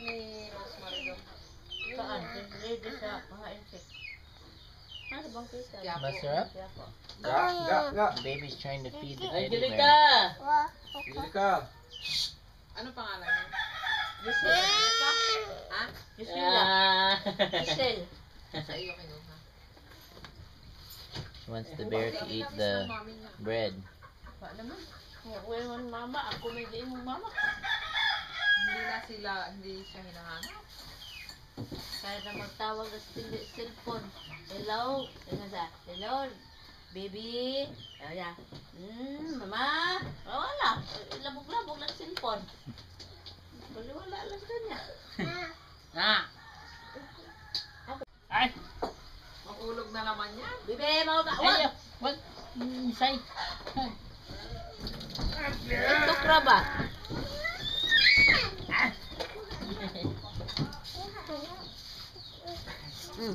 ni Rosemary doon. Saan? Lady sa mga insect. Ano bang kita? Masarap? Baby's trying to feed the teddy bear. Angelica! Ano pangalan niya? Giselle. Ha? Giselle. Giselle. Sa iyo kinuha. She wants the bear to eat the bread. Ba naman? Ngayon mama, ako may diin mong mama. Hindi siya hinahanap. Kaya na magtawag na cellphone. Hello? Hello? Baby? Ayan. Mama? Wala. Labog-labog ng cellphone. Wala lang kanya. Ay! Makulog na naman yan. Bibi, mau ka. Wag! Say! Ito kraba.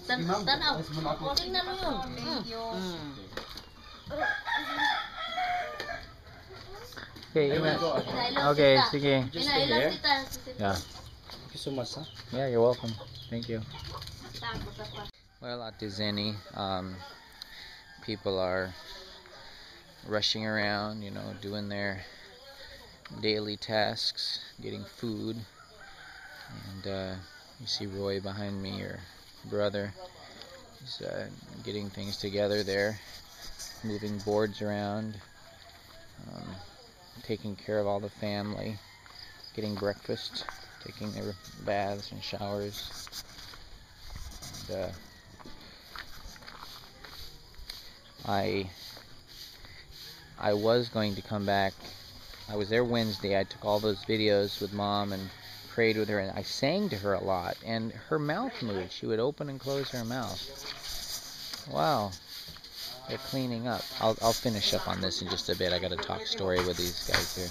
Tanaw. Tingnan mo yun. Thank you. Okay, sige. Inailan kita. Yeah. Thank you so much, huh? Yeah, you're welcome. Thank you. Well, at Disney, people are rushing around, you know, doing their daily tasks, getting food. And you see Roy behind me, your brother. He's getting things together there, moving boards around, taking care of all the family, getting breakfast, taking their baths and showers. And, I was going to come back. I was there Wednesday. I took all those videos with Mom and prayed with her, and I sang to her a lot, and her mouth moved. She would open and close her mouth. Wow. They're cleaning up. I'll finish up on this in just a bit. I got to talk story with these guys here.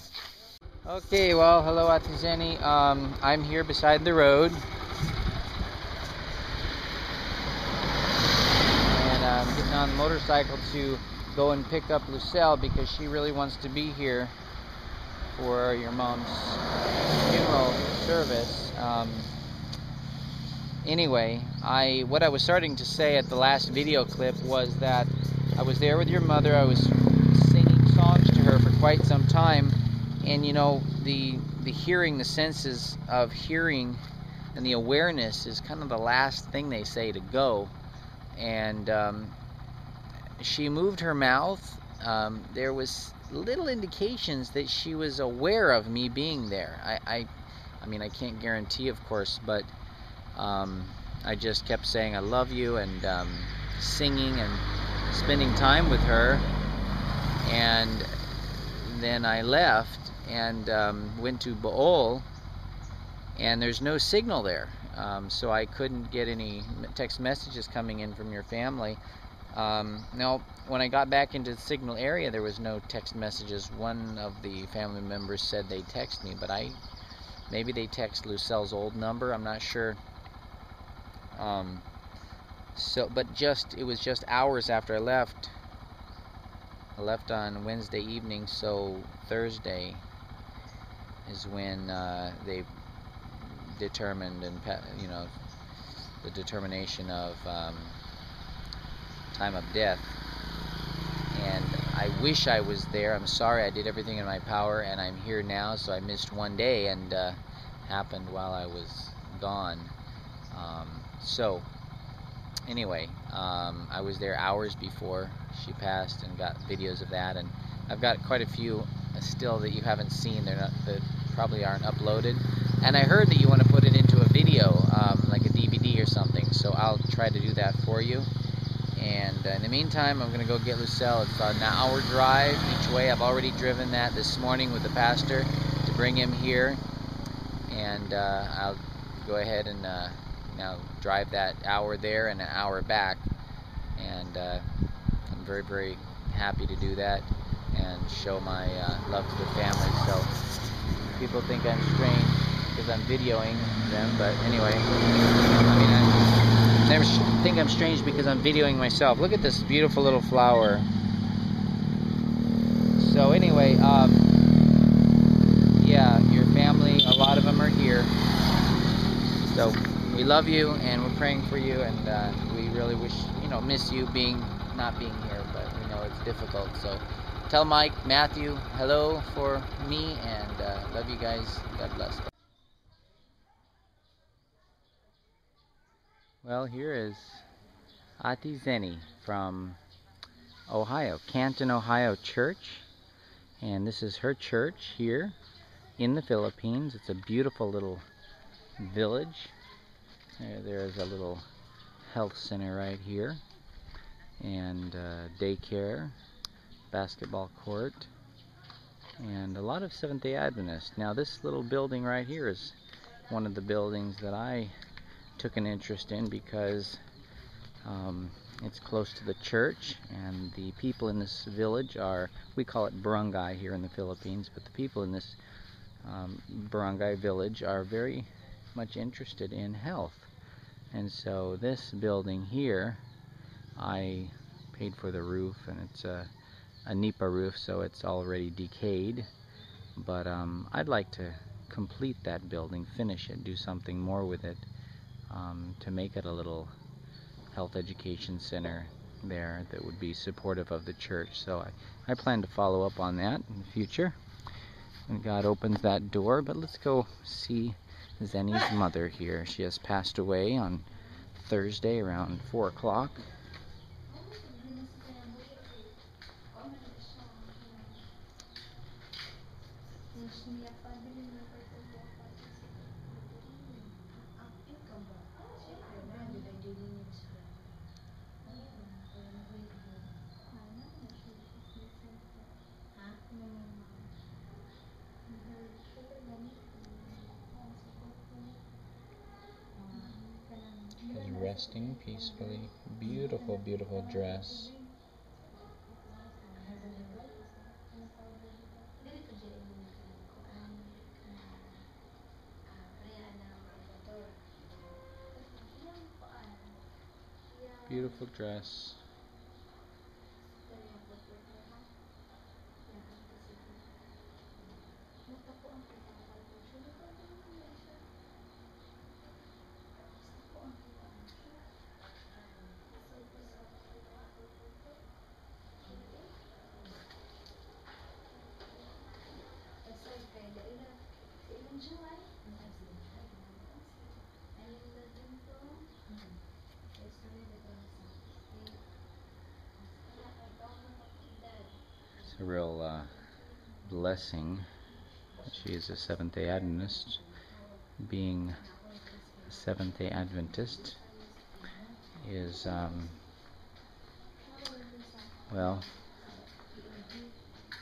Okay, well, hello Ate Zenny. I'm here beside the road. And I'm getting on the motorcycle to go and pick up Lucille because she really wants to be here for your mom's funeral service. Anyway, what I was starting to say at the last video clip was that I was there with your mother. I was singing songs to her for quite some time, and you know, the hearing, the senses of hearing and the awareness is kind of the last thing they say to go. And she moved her mouth. There was little indications that she was aware of me being there. I mean, I can't guarantee, of course, but I just kept saying I love you and singing and spending time with her. And then I left and went to Bohol, and there's no signal there, so I couldn't get any text messages coming in from your family. Now, when I got back into the signal area, there was no text messages. One of the family members said they text me, but maybe they text Lucille's old number. I'm not sure. But it was just hours after I left. I left on Wednesday evening, so Thursday is when they determined, and you know, the determination of time of death. And I wish I was there. I'm sorry. I did everything in my power, and I'm here now, so I missed one day, and happened while I was gone. So anyway, I was there hours before she passed and got videos of that, and I've got quite a few still that you haven't seen. That probably aren't uploaded, and I heard that you want to put it into a video, like a DVD or something, so I'll try to do that for you. And in the meantime, I'm going to go get Lucille. It's an hour drive each way. I've already driven that this morning with the pastor to bring him here, and I'll go ahead and now drive that hour there and an hour back, and I'm very, very happy to do that and show my love to the family. So people think I'm strange because I'm videoing them, but anyway, I mean, I never think I'm strange because I'm videoing myself. Look at this beautiful little flower. So anyway, yeah, your family, a lot of them are here. So we love you and we're praying for you, and we really wish, miss you not being here, but we know it's difficult. So tell Mike, Matthew, hello for me, and love you guys. God bless. Well, here is Ati Zeni from Ohio, Canton, Ohio Church, and this is her church here in the Philippines. It's a beautiful little village. There's a little health center right here, and daycare, basketball court, and a lot of Seventh-day Adventists. Now this little building right here is one of the buildings that I took an interest in because it's close to the church, and the people in this village we call it barangay here in the Philippines, but the people in this barangay village are very much interested in health. And so this building here, I paid for the roof, and it's a nipa roof, so it's already decayed, but I'd like to complete that building, finish it, do something more with it, to make it a little health education center there that would be supportive of the church. So I plan to follow up on that in the future when God opens that door. But let's go see Zeni's mother here. She has passed away on Thursday around 4 o'clock. She's resting peacefully. Beautiful, beautiful dress. Beautiful dress. It's a real blessing. She is a Seventh-day Adventist. Being a Seventh-day Adventist is, well,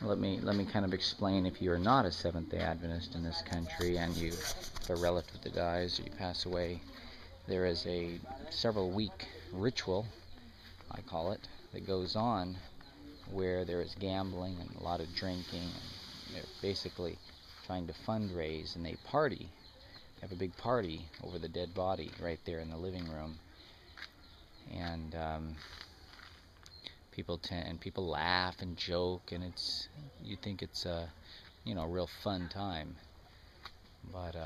let me kind of explain. If you are not a Seventh-day Adventist in this country and you have a relative that dies or you pass away, there is a several-week ritual, I call it, that goes on where there is gambling and a lot of drinking, and they're basically trying to fundraise, and they party, have a big party over the dead body right there in the living room, and people laugh and joke, and you think it's a real fun time. But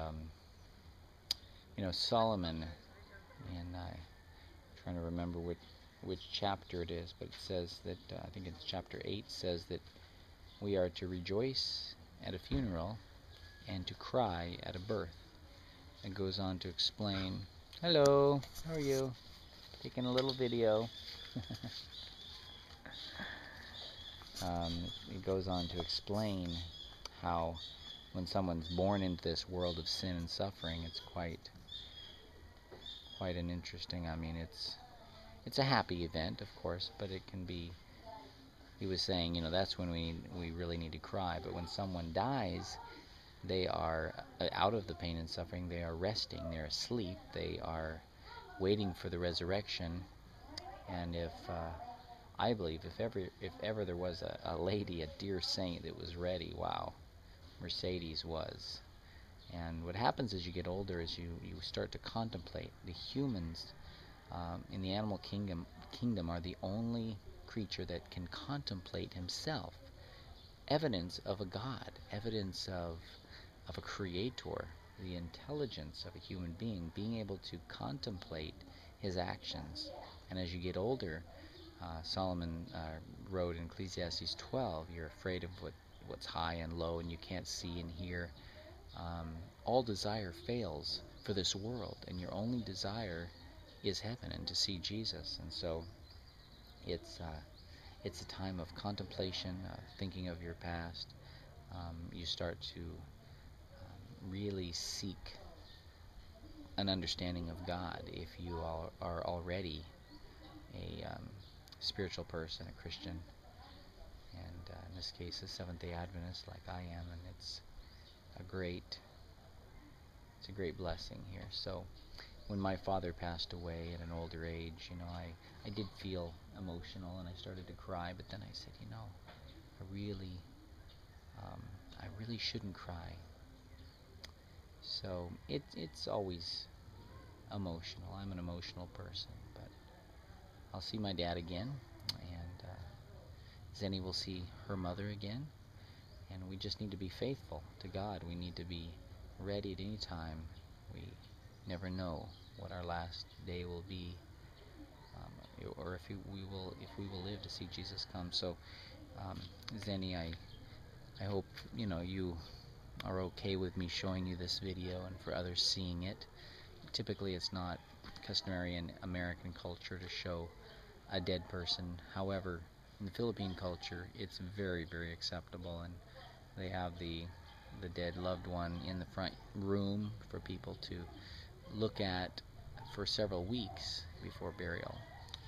Solomon, and I'm trying to remember which chapter it is, but it says that I think it's chapter 8, says that we are to rejoice at a funeral and to cry at a birth. It goes on to explain. Hello, how are you? Taking a little video. It goes on to explain how when someone's born into this world of sin and suffering, it's quite an interesting, it's a happy event, of course, but it can be, he was saying, that's when we really need to cry. But when someone dies, they are out of the pain and suffering, they are resting, they're asleep, they are waiting for the resurrection. And I believe if ever there was a lady, a dear saint that was ready, wow, Mercedes was. And what happens as you get older is you start to contemplate. The humans in the animal kingdom are the only creature that can contemplate himself. Evidence of a God, evidence of a creator the intelligence of a human being able to contemplate his actions. And as you get older, Solomon wrote in Ecclesiastes 12, you're afraid of what's high and low, and you can't see and hear. All desire fails for this world, and your only desire is heaven and to see Jesus. And so it's a time of contemplation, thinking of your past. You start to really seek an understanding of God if you are already a spiritual person, a Christian, and in this case a Seventh-day Adventist like I am, and it's a great blessing here. So when my father passed away at an older age, I did feel emotional and I started to cry, but then I said, I really shouldn't cry. So it's always emotional. I'm an emotional person, but I'll see my dad again, and Zenny will see her mother again, and we just need to be faithful to God. We need to be ready at any time. We never know what our last day will be, or if we will live to see Jesus come. So, Zenny, I hope you are okay with me showing you this video and for others seeing it. Typically, it's not customary in American culture to show a dead person. However, in the Philippine culture, it's very, very acceptable, and they have the dead loved one in the front room for people to look at for several weeks before burial.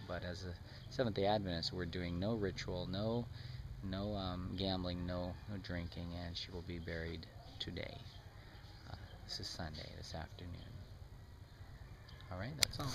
But as a Seventh-day Adventist, we're doing no ritual, no gambling, no drinking, and she will be buried today. This is Sunday, this afternoon. All right, that's all.